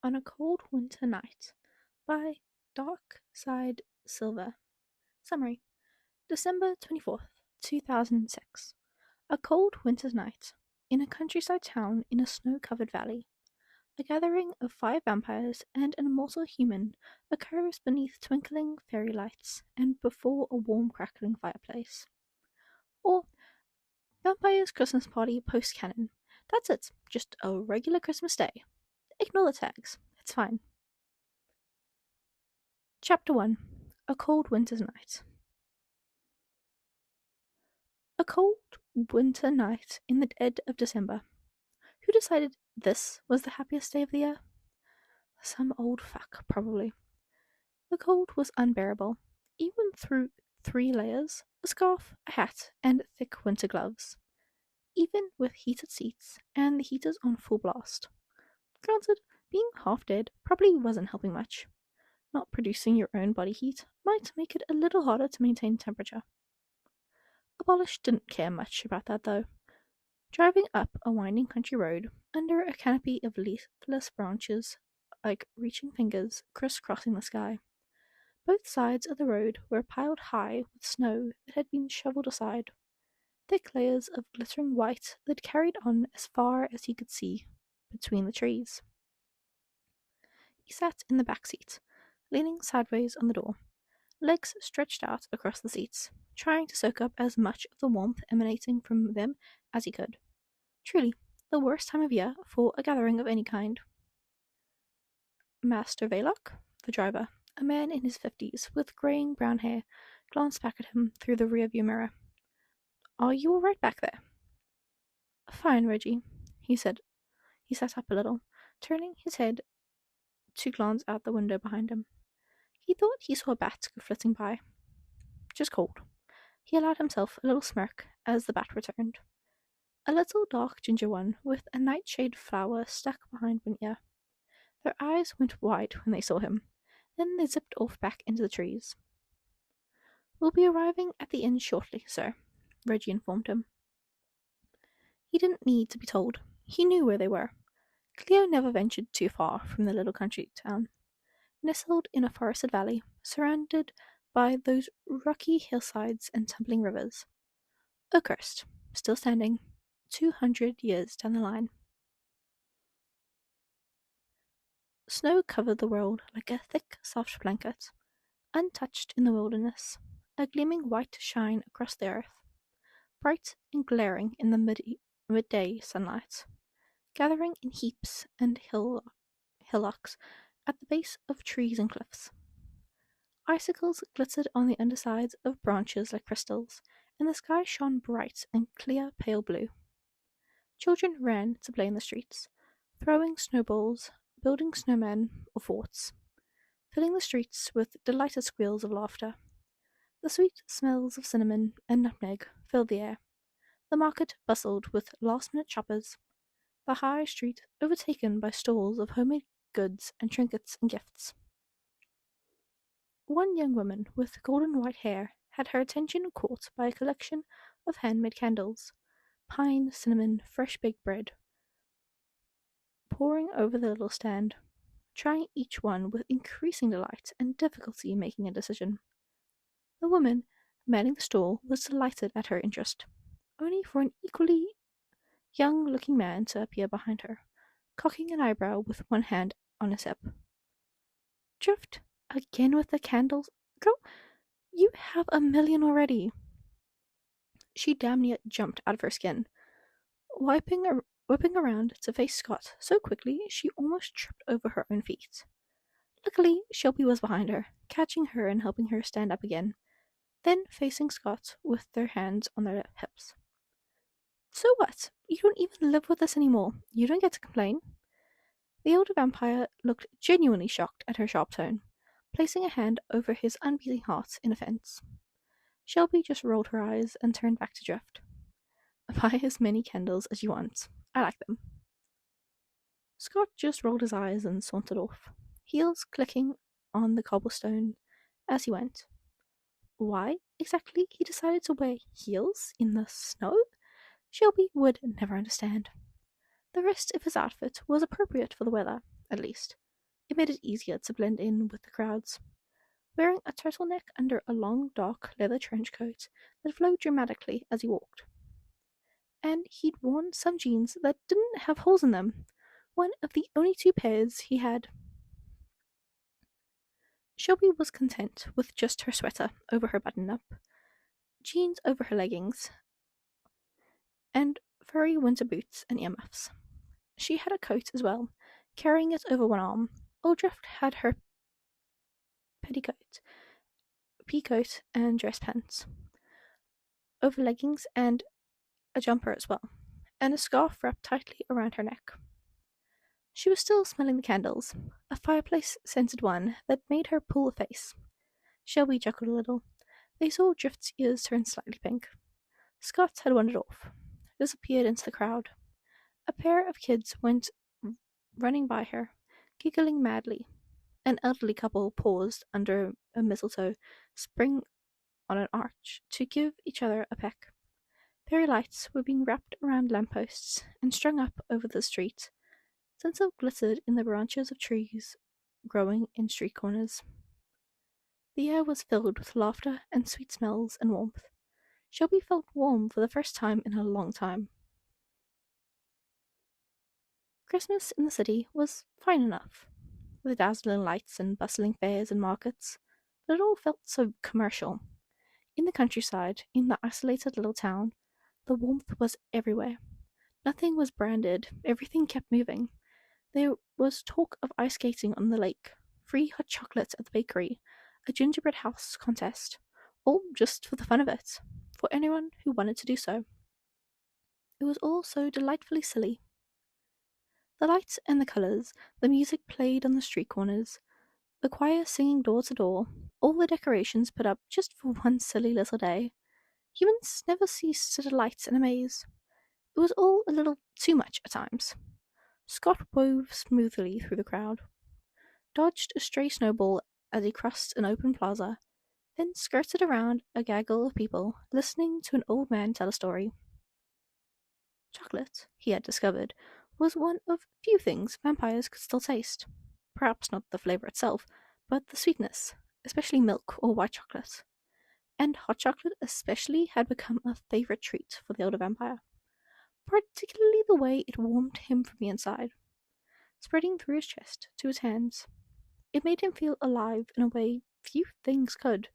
on a Cold Winter Night by Dark Side Silver. Summary: December 24th, 2006. A cold winter's night. In a countryside town in a snow-covered valley, a gathering of 5 vampires and an immortal human occurs beneath twinkling fairy lights and before a warm crackling fireplace. Or Vampire's Christmas Party post-canon. That's it, just a regular Christmas day. Ignore the tags, it's fine. Chapter 1: A Cold Winter's Night. A cold winter night in the dead of December. Who decided this was the happiest day of the year? Some old fuck, probably. The cold was unbearable, even through 3 layers, a scarf, a hat, and thick winter gloves. Even with heated seats and the heaters on full blast. Granted, being half dead probably wasn't helping much. Not producing your own body heat might make it a little harder to maintain temperature. Abolish didn't care much about that though. Driving up a winding country road under a canopy of leafless branches like reaching fingers crisscrossing the sky. Both sides of the road were piled high with snow that had been shoveled aside. Thick layers of glittering white that carried on as far as he could see between the trees. He sat in the back seat, leaning sideways on the door, legs stretched out across the seats, trying to soak up as much of the warmth emanating from them as he could. Truly, the worst time of year for a gathering of any kind. Master Velok, the driver, a man in his 50s with greying brown hair, glanced back at him through the rearview mirror. Are you all right back there? Fine, Reggie, he said. He sat up a little, turning his head to glance out the window behind him. He thought he saw a bat go flitting by. Just cold. He allowed himself a little smirk as the bat returned. A little dark ginger one with a nightshade flower stuck behind one ear. Their eyes went wide when they saw him. Then they zipped off back into the trees. We'll be arriving at the inn shortly, sir, Reggie informed him. He didn't need to be told. He knew where they were. Cleo never ventured too far from the little country town. Nestled in a forested valley, surrounded by those rocky hillsides and tumbling rivers. Oakhurst, still standing, 200 years down the line. Snow covered the world like a thick, soft blanket, untouched in the wilderness, a gleaming white shine across the earth, bright and glaring in the midday sunlight, gathering in heaps and hillocks at the base of trees and cliffs. Icicles glittered on the undersides of branches like crystals, and the sky shone bright and clear pale blue. Children ran to play in the streets, throwing snowballs, building snowmen or forts, filling the streets with delighted squeals of laughter. The sweet smells of cinnamon and nutmeg filled the air. The market bustled with last-minute shoppers, the high street overtaken by stalls of homemade goods and trinkets and gifts. One young woman with golden white hair had her attention caught by a collection of handmade candles, pine, cinnamon, fresh baked bread, poring over the little stand, trying each one with increasing delight and difficulty making a decision. The woman manning the stall was delighted at her interest, only for an equally young-looking man to appear behind her, cocking an eyebrow with one hand on his hip. Drift, again with the candles? Girl, you have 1,000,000 already. She damn near jumped out of her skin, whipping around to face Scott so quickly she almost tripped over her own feet. Luckily, Shelby was behind her, catching her and helping her stand up again, then facing Scott with their hands on their hips. So what? You don't even live with us anymore. You don't get to complain. The older vampire looked genuinely shocked at her sharp tone, placing a hand over his unbeating heart in offense. Shelby just rolled her eyes and turned back to Drift. Buy as many candles as you want. I like them. Scott just rolled his eyes and sauntered off, heels clicking on the cobblestone as he went. Why exactly he decided to wear heels in the snow, Shelby would never understand. The rest of his outfit was appropriate for the weather, at least. It made it easier to blend in with the crowds. Wearing a turtleneck under a long, dark leather trench coat that flowed dramatically as he walked. And he'd worn some jeans that didn't have holes in them, one of the only two pairs he had. Shelby was content with just her sweater over her button up, jeans over her leggings, and furry winter boots and earmuffs. She had a coat as well, carrying it over one arm. Aldrift had her petticoat, peacoat, and dress pants over leggings and a jumper as well, and a scarf wrapped tightly around her neck. She was still smelling the candles, a fireplace scented one that made her pull a face. Shelby chuckled a little. They saw Drift's ears turn slightly pink. Scott had wandered off, disappeared into the crowd. A pair of kids went running by her, giggling madly. An elderly couple paused under a mistletoe spring on an arch to give each other a peck. Fairy lights were being wrapped around lampposts and strung up over the street. Tinsel glittered in the branches of trees growing in street corners. The air was filled with laughter and sweet smells and warmth. Shelby felt warm for the first time in a long time. Christmas in the city was fine enough, with dazzling lights and bustling fairs and markets, but it all felt so commercial. In the countryside, in the isolated little town, the warmth was everywhere. Nothing was branded, everything kept moving. There was talk of ice skating on the lake, free hot chocolate at the bakery, a gingerbread house contest, all just for the fun of it, for anyone who wanted to do so. It was all so delightfully silly. The lights and the colours, the music played on the street corners, the choir singing door to door, all the decorations put up just for one silly little day. Humans never ceased to delight and amaze. It was all a little too much at times. Scott wove smoothly through the crowd, dodged a stray snowball as he crossed an open plaza, then skirted around a gaggle of people listening to an old man tell a story. Chocolate, he had discovered, was one of few things vampires could still taste. Perhaps not the flavour itself, but the sweetness, especially milk or white chocolate. And hot chocolate especially had become a favourite treat for the older vampire, particularly the way it warmed him from the inside, spreading through his chest to his hands. It made him feel alive in a way few things could,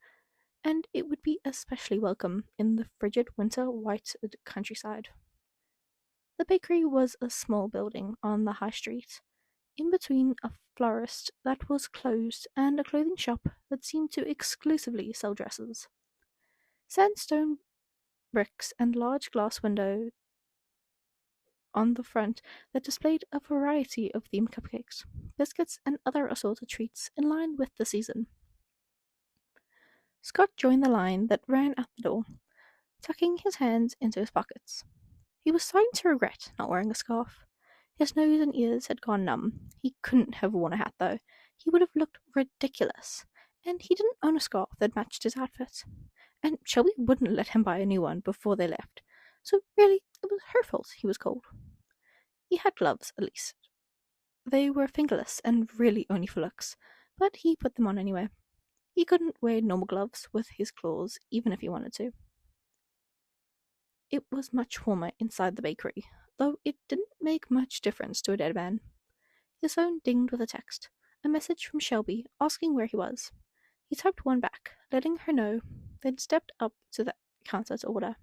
and it would be especially welcome in the frigid winter white countryside. The bakery was a small building on the high street, in between a florist that was closed and a clothing shop that seemed to exclusively sell dresses. Sandstone bricks and large glass windows on the front that displayed a variety of themed cupcakes, biscuits, and other assorted treats in line with the season. Scott joined the line that ran out the door, tucking his hands into his pockets. He was starting to regret not wearing a scarf. His nose and ears had gone numb. He couldn't have worn a hat, though. He would have looked ridiculous. And he didn't own a scarf that matched his outfit. And Shelby wouldn't let him buy a new one before they left. So really, it was her fault he was cold. He had gloves, at least. They were fingerless and really only for looks, but he put them on anyway. He couldn't wear normal gloves with his claws, even if he wanted to. It was much warmer inside the bakery, though it didn't make much difference to a dead man. His phone dinged with a text, a message from Shelby asking where he was. He typed one back, letting her know, then stepped up to the counter to order.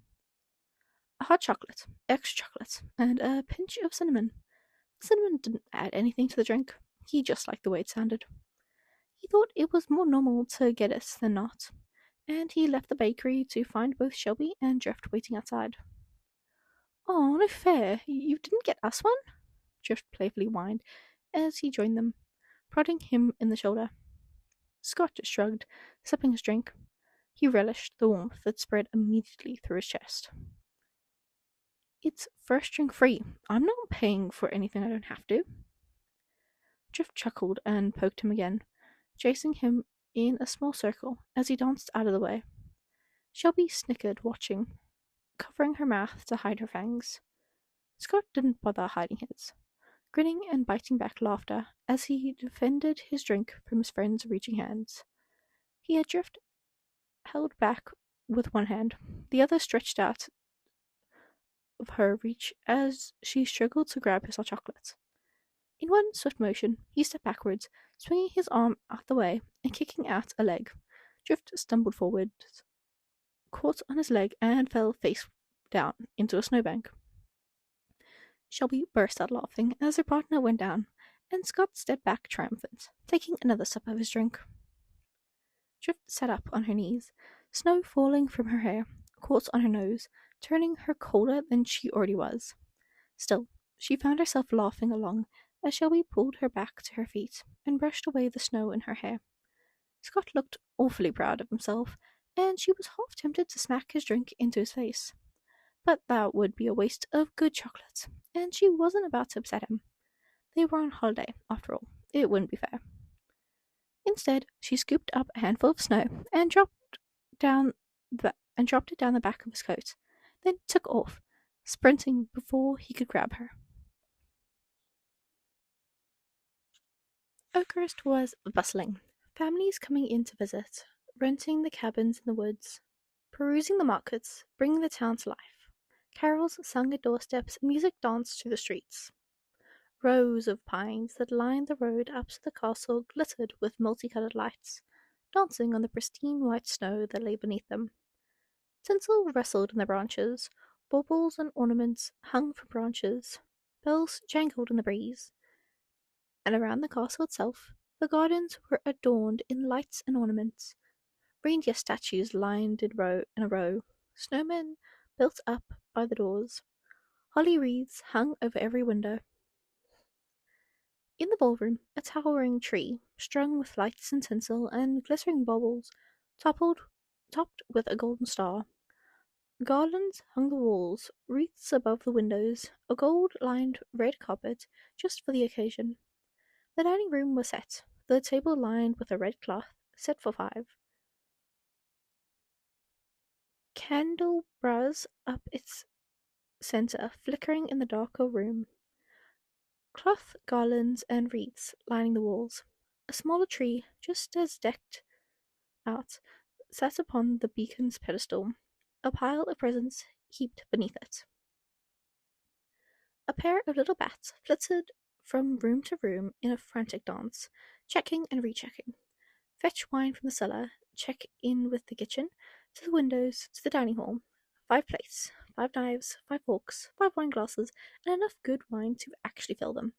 A hot chocolate, extra chocolate, and a pinch of cinnamon. Cinnamon didn't add anything to the drink. He just liked the way it sounded. He thought it was more normal to get it than not, and he left the bakery to find both Shelby and Drift waiting outside. "Oh, no fair. You didn't get us one?" Drift playfully whined as he joined them, prodding him in the shoulder. Scott just shrugged, sipping his drink. He relished the warmth that spread immediately through his chest. "It's first drink free. I'm not paying for anything I don't have to." Drift chuckled and poked him again, chasing him in a small circle as he danced out of the way. Shelby snickered, watching, covering her mouth to hide her fangs. Scott didn't bother hiding his, grinning and biting back laughter as he defended his drink from his friend's reaching hands. He had Drift held back with one hand, the other stretched out of her reach as she struggled to grab his hot chocolate. In one swift motion, he stepped backwards, swinging his arm out the way and kicking out a leg. Drift stumbled forward, caught on his leg, and fell face down into a snowbank. Shelby burst out laughing as her partner went down, and Scott stepped back triumphant, taking another sip of his drink. Drift sat up on her knees, snow falling from her hair, caught on her nose, turning her colder than she already was. Still, she found herself laughing along as Shelby pulled her back to her feet and brushed away the snow in her hair. Scott looked awfully proud of himself, and she was half tempted to smack his drink into his face. But that would be a waste of good chocolate, and she wasn't about to upset him. They were on holiday, after all. It wouldn't be fair. Instead, she scooped up a handful of snow and down dropped it down the back of his coat, then took off, sprinting before he could grab her. Oakhurst was bustling, families coming in to visit, renting the cabins in the woods, perusing the markets, bringing the town to life. Carols sung at doorsteps and music danced through the streets. Rows of pines that lined the road up to the castle glittered with multicolored lights, dancing on the pristine white snow that lay beneath them. Tinsel rustled in the branches, baubles and ornaments hung from branches, bells jangled in the breeze. And around the castle itself, the gardens were adorned in lights and ornaments. Reindeer statues lined in a row, snowmen built up by the doors, holly wreaths hung over every window. In the ballroom, a towering tree, strung with lights and tinsel and glittering baubles, topped with a golden star. Garlands hung the walls, wreaths above the windows, a gold-lined red carpet just for the occasion. The dining room was set, the table lined with a red cloth, set for 5. Candelabras up its center, flickering in the darker room. Cloth garlands and wreaths lining the walls. A smaller tree, just as decked out, sat upon the beacon's pedestal, a pile of presents heaped beneath it. A pair of little bats flitted from room to room in a frantic dance, checking and rechecking. Fetch wine from the cellar, check in with the kitchen, to the windows, to the dining hall. 5 plates, 5 knives, 5 forks, 5 wine glasses, and enough good wine to actually fill them.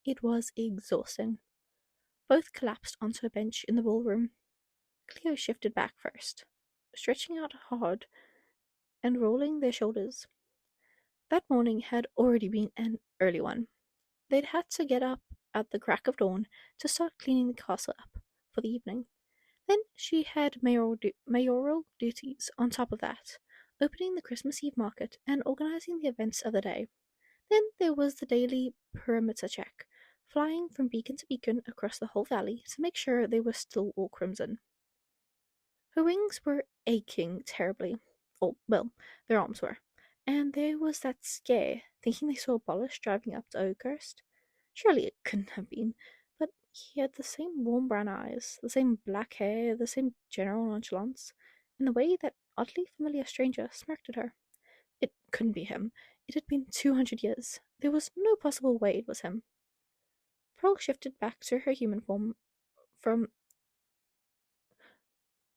It was exhausting. Both collapsed onto a bench in the ballroom. Cleo shifted back first, stretching out hard and rolling their shoulders. That morning had already been an early one. They'd had to get up at the crack of dawn to start cleaning the castle up for the evening. Then she had mayoral duties on top of that, opening the Christmas Eve market and organizing the events of the day. Then there was the daily perimeter check, flying from beacon to beacon across the whole valley to make sure they were still all crimson. Her wings were aching terribly. Oh, well, their arms were. And there was that scare, thinking they saw Bollish driving up to Oakhurst. Surely it couldn't have been, but he had the same warm brown eyes, the same black hair, the same general nonchalance, and the way that oddly familiar stranger smirked at her. It couldn't be him. It had been 200 years. There was no possible way it was him. Pearl shifted back to her human form from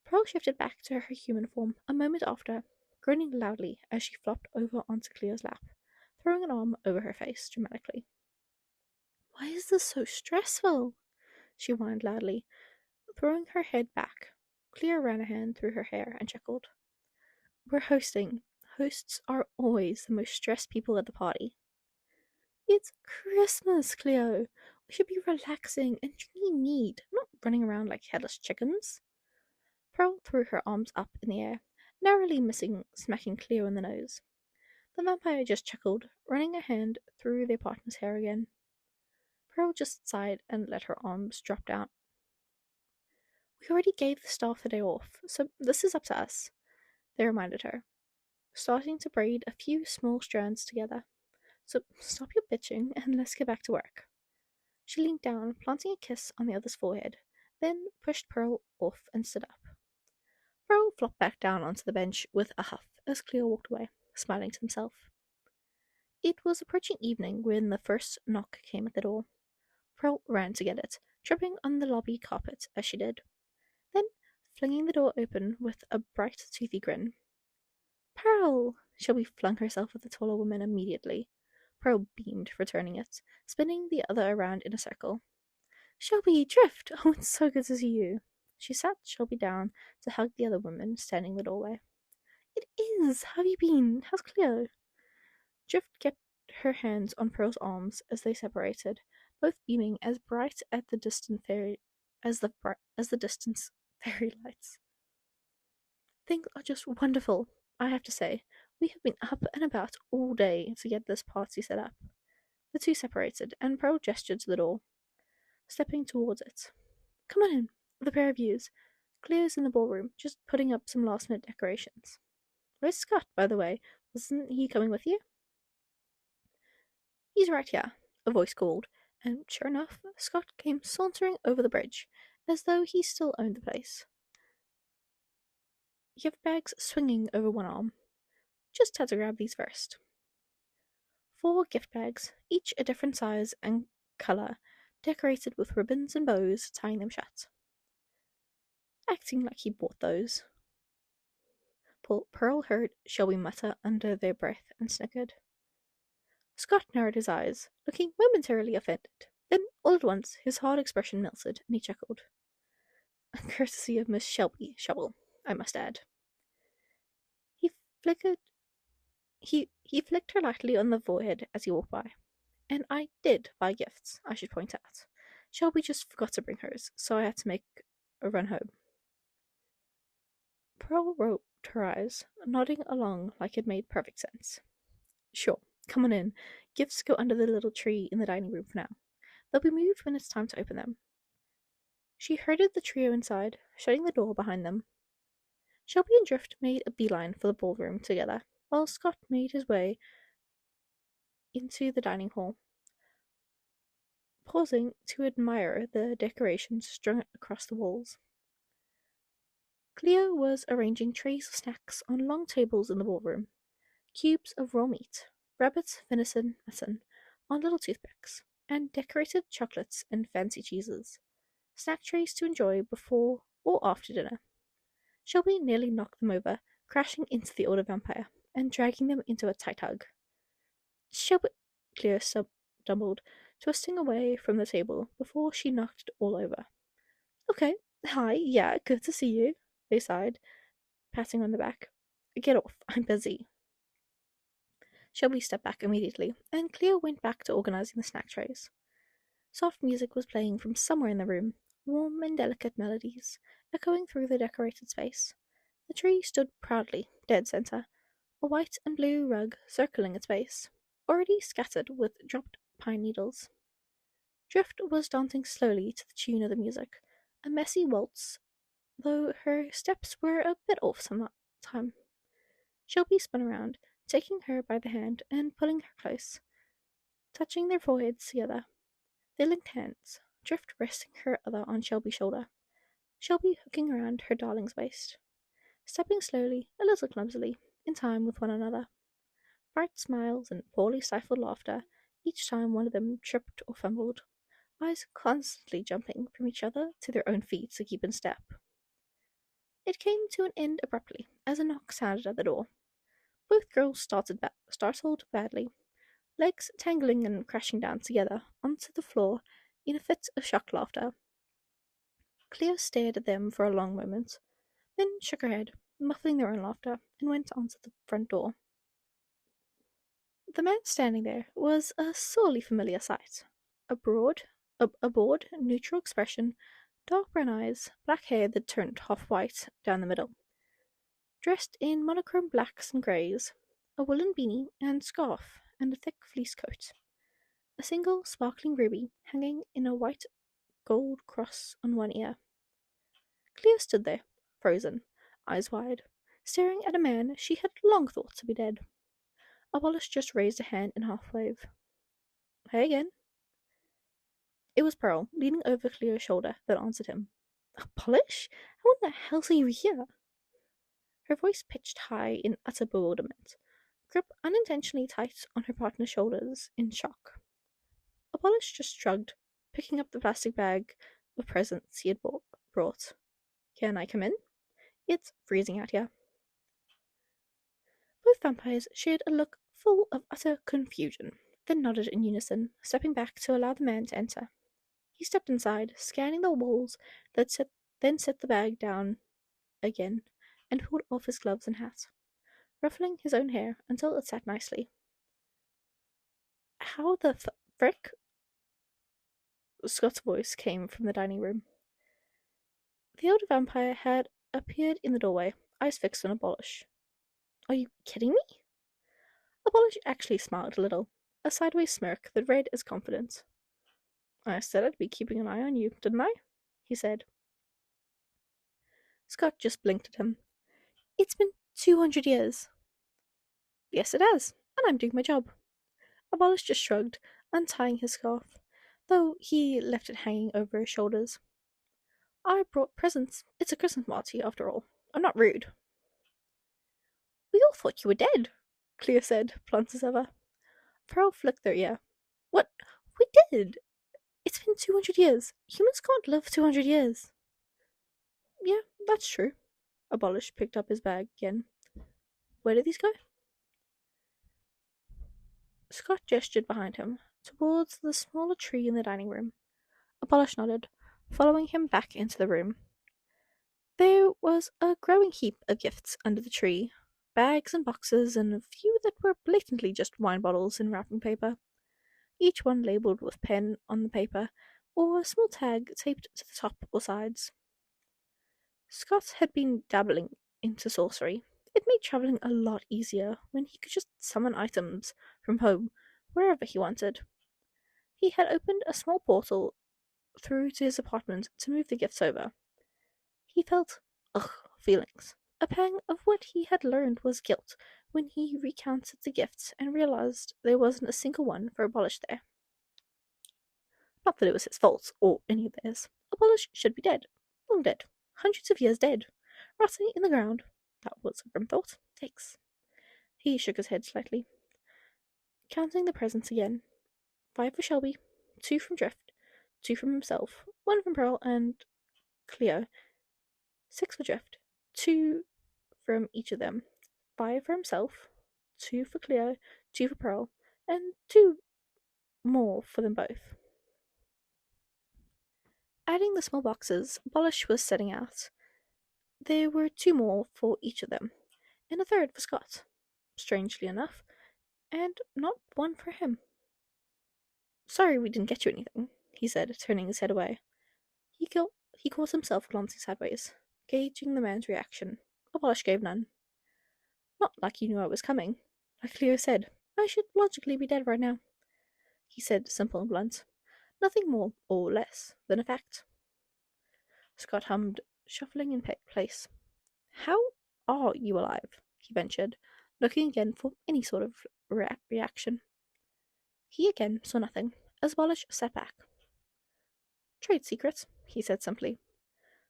Pearl shifted back to her human form a moment after, groaning loudly as she flopped over onto Cleo's lap, throwing an arm over her face dramatically. "Why is this so stressful?" she whined loudly, throwing her head back. Cleo ran a hand through her hair and chuckled. "We're hosting. Hosts are always the most stressed people at the party." "It's Christmas, Cleo. We should be relaxing and drinking mead, not running around like headless chickens." Pearl threw her arms up in the air, narrowly missing smacking Cleo in the nose. The vampire just chuckled, running a hand through their partner's hair again. Pearl just sighed and let her arms drop down. "We already gave the staff the day off, so this is up to us," they reminded her, starting to braid a few small strands together. So stop your bitching and let's get back to work. She leaned down, planting a kiss on the other's forehead, then pushed Pearl off and stood up. Pearl flopped back down onto the bench with a huff as Cleo walked away, smiling to himself. It was approaching evening when the first knock came at the door. Pearl ran to get it, tripping on the lobby carpet as she did, then flinging the door open with a bright, toothy grin. Pearl! Shelby flung herself at the taller woman immediately. Pearl beamed, returning it, spinning the other around in a circle. Shelby, Drift! Oh, it's so good to see you. She sat Shelby down to hug the other woman standing in the doorway. It is! How have you been? How's Cleo? Drift kept her hands on Pearl's arms as they separated, both beaming as bright at the distant fairy as the distance fairy lights. Things are just wonderful, I have to say. We have been up and about all day to get this party set up. The two separated, and Pearl gestured to the door, stepping towards it. Come on in, the pair of yous. Cleo's in the ballroom, just putting up some last-minute decorations. Where's Scott, by the way? Wasn't he coming with you? He's right here, a voice called, and sure enough, Scott came sauntering over the bridge, as though he still owned the place. Gift bags swinging over one arm. Just had to grab these first. 4 gift bags, each a different size and colour, decorated with ribbons and bows tying them shut. Acting like he bought those. Pearl heard Shelby mutter under their breath and snickered. Scott narrowed his eyes, looking momentarily offended. Then, all at once, his hard expression melted, and he chuckled. Courtesy of Miss Shelby Shovel, I must add. He flicked her lightly on the forehead as he walked by. And I did buy gifts, I should point out. Shelby just forgot to bring hers, so I had to make a run home. Pearl rolled her eyes, nodding along like it made perfect sense. Sure, come on in. Gifts go under the little tree in the dining room for now. They'll be moved when it's time to open them. She herded the trio inside, shutting the door behind them. Shelby and Drift made a beeline for the ballroom together, while Scott made his way into the dining hall, pausing to admire the decorations strung across the walls. Cleo was arranging trays of snacks on long tables in the ballroom, cubes of raw meat, rabbit, venison, mutton, on little toothpicks, and decorated chocolates and fancy cheeses, snack trays to enjoy before or after dinner. Shelby nearly knocked them over, crashing into the older vampire, and dragging them into a tight hug. Shelby, Cleo stumbled, twisting away from the table before she knocked it all over. Okay, hi, yeah, good to see you, they sighed, patting on the back. Get off, I'm busy. Shelby stepped back immediately, and Cleo went back to organizing the snack trays. Soft music was playing from somewhere in the room, warm and delicate melodies, echoing through the decorated space. The tree stood proudly, dead center, a white and blue rug circling its base, already scattered with dropped pine needles. Drift was dancing slowly to the tune of the music, a messy waltz, though her steps were a bit off some time. Shelby spun around, taking her by the hand and pulling her close, touching their foreheads together. They linked hands, Drift resting her other on Shelby's shoulder, Shelby hooking around her darling's waist, stepping slowly, a little clumsily, in time with one another. Bright smiles and poorly stifled laughter each time one of them tripped or fumbled, eyes constantly jumping from each other to their own feet to keep in step. It came to an end abruptly as a knock sounded at the door. Both girls startled badly, legs tangling and crashing down together onto the floor in a fit of shocked laughter. Cleo stared at them for a long moment, then shook her head, muffling their own laughter, and went on to the front door. The man standing there was a sorely familiar sight. A bored, neutral expression, dark brown eyes, black hair that turned half white down the middle. Dressed in monochrome blacks and greys, a woolen beanie and scarf, and a thick fleece coat. A single sparkling ruby hanging in a white gold cross on one ear. Cleo stood there, frozen, eyes wide, staring at a man she had long thought to be dead. Abolish just raised a hand in half wave. Hey again. It was Pearl, leaning over Cleo's shoulder, that answered him. Abolish? How in the hell are you here? Her voice pitched high in utter bewilderment, gripped unintentionally tight on her partner's shoulders in shock. Abolish just shrugged, picking up the plastic bag of presents he had brought. Can I come in? It's freezing out here. Both vampires shared a look full of utter confusion, then nodded in unison, stepping back to allow the man to enter. He stepped inside, scanning the walls, then set the bag down again, and pulled off his gloves and hat, ruffling his own hair until it sat nicely. How the frick? Scott's voice came from the dining room. The older vampire had appeared in the doorway, eyes fixed on Abolish. Are you kidding me? Abolish actually smiled a little, a sideways smirk that read as confidence. I said I'd be keeping an eye on you, didn't I? He said. Scott just blinked at him. It's been 200 years. Yes, it has, and I'm doing my job. Abolish just shrugged, untying his scarf, though he left it hanging over his shoulders. I brought presents. It's a Christmas party, after all. I'm not rude. We all thought you were dead, Cleo said, blunt as ever. Pearl flicked their ear. What? We did! It's been 200 years. Humans can't live 200 years. Yeah, that's true. Abolish picked up his bag again. Where did these go? Scott gestured behind him, towards the smaller tree in the dining room. Abolish nodded, following him back into the room. There was a growing heap of gifts under the tree, bags and boxes, and a few that were blatantly just wine bottles in wrapping paper, each one labelled with pen on the paper, or a small tag taped to the top or sides. Scott had been dabbling into sorcery. It made travelling a lot easier when he could just summon items from home wherever he wanted. He had opened a small portal through to his apartment to move the gifts over. He felt feelings, a pang of what he had learned was guilt when he recounted the gifts and realized there wasn't a single one for Abolish there. Not that it was his fault, or any of theirs. Abolish should be dead. Long dead. Hundreds of years dead. Rotting in the ground. That was a grim thought. Takes. He shook his head slightly, counting the presents again. 5 for Shelby, 2 from Drift, 2 from himself, 1 from Pearl and Cleo, 6 for Drift, 2 from each of them, 5 for himself, 2 for Cleo, 2 for Pearl, and 2 more for them both. Adding the small boxes Abolish was setting out, there were 2 more for each of them, and a third for Scott, strangely enough, and not 1 for him. Sorry we didn't get you anything, he said, turning his head away. He caught himself glancing sideways, gauging the man's reaction. Abolish gave none. Not like you knew I was coming. Like Cleo said, I should logically be dead right now, he said, simple and blunt. Nothing more or less than a fact. Scott hummed, shuffling in place. How are you alive? He ventured, looking again for any sort of reaction. He again saw nothing, as Abolish sat back. Trade secrets, he said simply.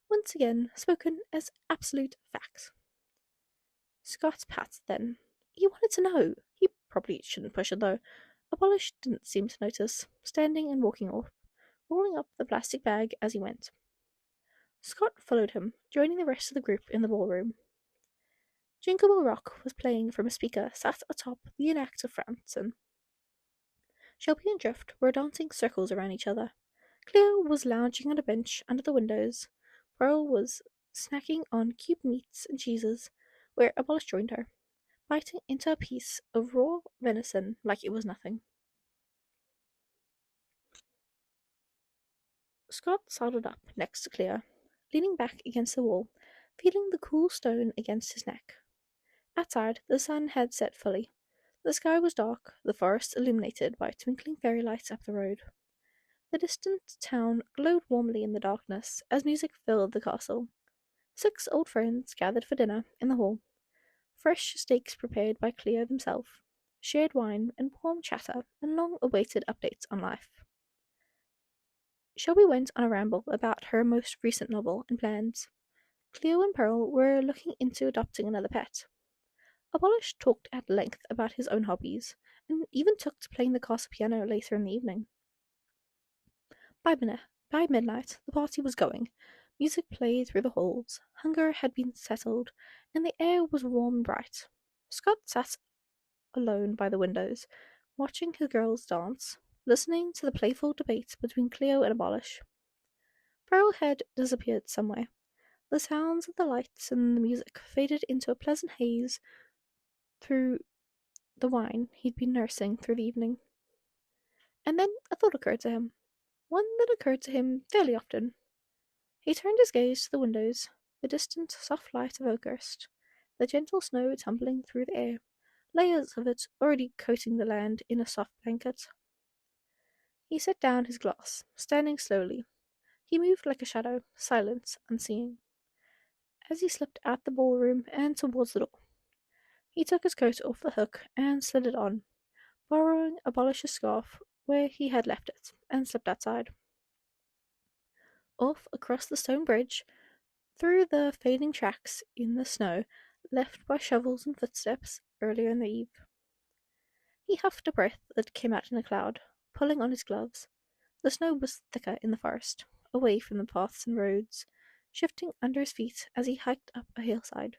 Once again spoken as absolute fact. Scott patted then. He wanted to know. He probably shouldn't push it though. Abolish didn't seem to notice, standing and walking off, rolling up the plastic bag as he went. Scott followed him, joining the rest of the group in the ballroom. Jingle Bell Rock was playing from a speaker sat atop the inactive fountain. Shelby and Drift were dancing circles around each other. Cleo was lounging on a bench under the windows. Pearl was snacking on cube meats and cheeses, where Abolish joined her, biting into a piece of raw venison like it was nothing. Scott sidled up next to Cleo, leaning back against the wall, feeling the cool stone against his neck. Outside, the sun had set fully. The sky was dark, the forest illuminated by twinkling fairy lights up the road. The distant town glowed warmly in the darkness as music filled the castle. 6 old friends gathered for dinner in the hall. Fresh steaks prepared by Cleo himself, shared wine and warm chatter and long awaited updates on life. Shelby went on a ramble about her most recent novel and plans. Cleo and Pearl were looking into adopting another pet. Abolish talked at length about his own hobbies, and even took to playing the castle piano later in the evening. By midnight, the party was going. Music played through the halls, hunger had been settled, and the air was warm and bright. Scott sat alone by the windows, watching his girls dance, listening to the playful debate between Cleo and Abolish. Pearl had disappeared somewhere. The sounds of the lights and the music faded into a pleasant haze through the wine he'd been nursing through the evening. And then a thought occurred to him, one that occurred to him fairly often. He turned his gaze to the windows, the distant soft light of Oakhurst, the gentle snow tumbling through the air, layers of it already coating the land in a soft blanket. He set down his glass, standing slowly. He moved like a shadow, silent, unseeing. As he slipped out the ballroom and towards the door, he took his coat off the hook and slid it on, borrowing Abolish's scarf where he had left it, and slipped outside. Off across the stone bridge, through the fading tracks in the snow left by shovels and footsteps earlier in the eve. He huffed a breath that came out in a cloud, pulling on his gloves. The snow was thicker in the forest, away from the paths and roads, shifting under his feet as he hiked up a hillside,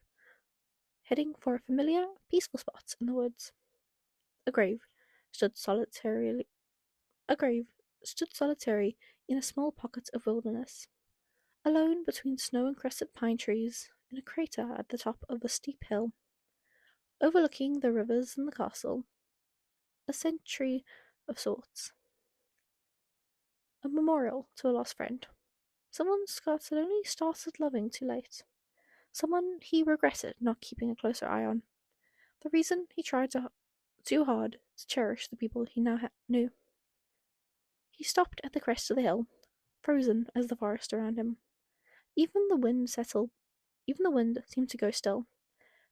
heading for a familiar, peaceful spot in the woods. A grave stood solitary in a small pocket of wilderness, alone between snow-encrusted pine trees in a crater at the top of a steep hill, overlooking the rivers and the castle. A century of sorts. A memorial to a lost friend. Someone Scott had only started loving too late. Someone he regretted not keeping a closer eye on. The reason he tried too hard to cherish the people he now knew. He stopped at the crest of the hill, frozen as the forest around him. Even the wind seemed to go still.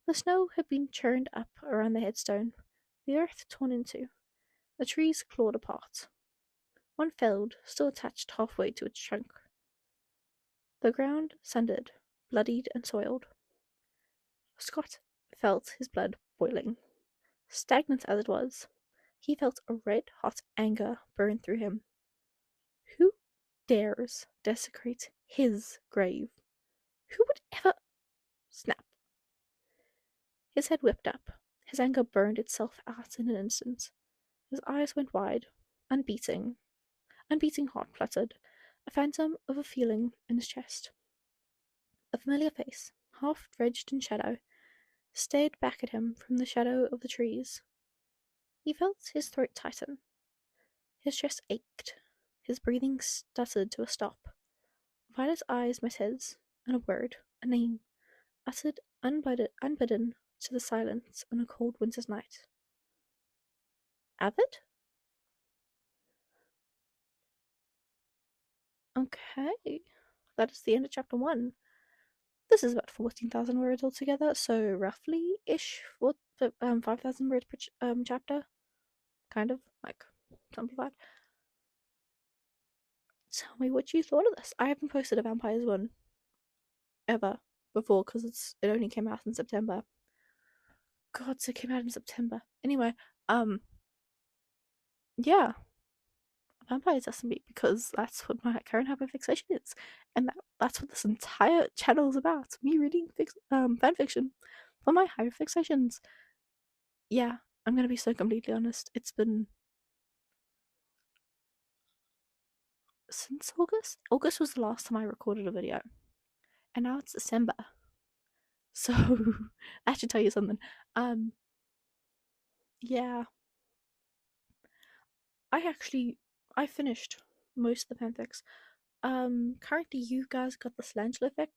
The snow had been churned up around the headstone, the earth torn into, the trees clawed apart. One felled, still attached halfway to its trunk. The ground sundered, bloodied and soiled. Scott felt his blood boiling. Stagnant as it was, he felt a red-hot anger burn through him. Who dares desecrate his grave? Who would ever... Snap. His head whipped up. His anger burned itself out in an instant. His eyes went wide, unbeating heart fluttered, a phantom of a feeling in his chest. A familiar face, half dredged in shadow, stared back at him from the shadow of the trees. He felt his throat tighten. His chest ached. His breathing stuttered to a stop. Violet's eyes met his, and a word, a name, uttered unbidden to the silence on a cold winter's night. Abbott? Okay, that is the end of chapter 1. This is about 14,000 words altogether, so roughly-ish 5,000 words per chapter. Kind of, like, simplified. Tell me what you thought of this. I haven't posted a Vampires one ever before, because it only came out in September. God, so it came out in September. Anyway, yeah. Vampires SMB, because that's what my current hyperfixation is, and that's what this entire channel is about. Me reading fanfiction for my hyperfixations. Yeah, I'm gonna be so completely honest. It's been since August. August was the last time I recorded a video, and now it's December. So I should tell you something. Yeah, I finished most of the fanfics. Currently you guys got the Slangela fic.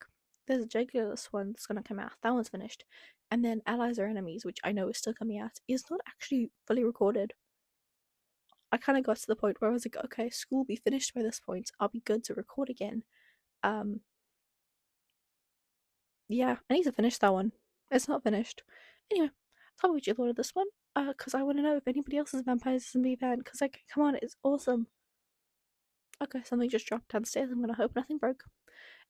There's a Jaguarless one that's gonna come out. That one's finished. And then Allies or Enemies, which I know is still coming out, is not actually fully recorded. I kind of got to the point where I was like, okay, school will be finished by this point. I'll be good to record again. Yeah, I need to finish that one. It's not finished. Anyway, tell me what you thought of this one. because I want to know if anybody else is vampires in the event. Because like, come on, it's awesome. Okay, something just dropped downstairs. I'm gonna hope nothing broke.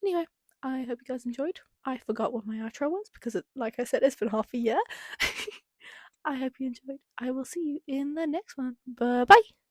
Anyway, I hope you guys enjoyed. I forgot what my outro was because, like I said, it's been half a year. I hope you enjoyed. I will see you in the next one. Bye bye.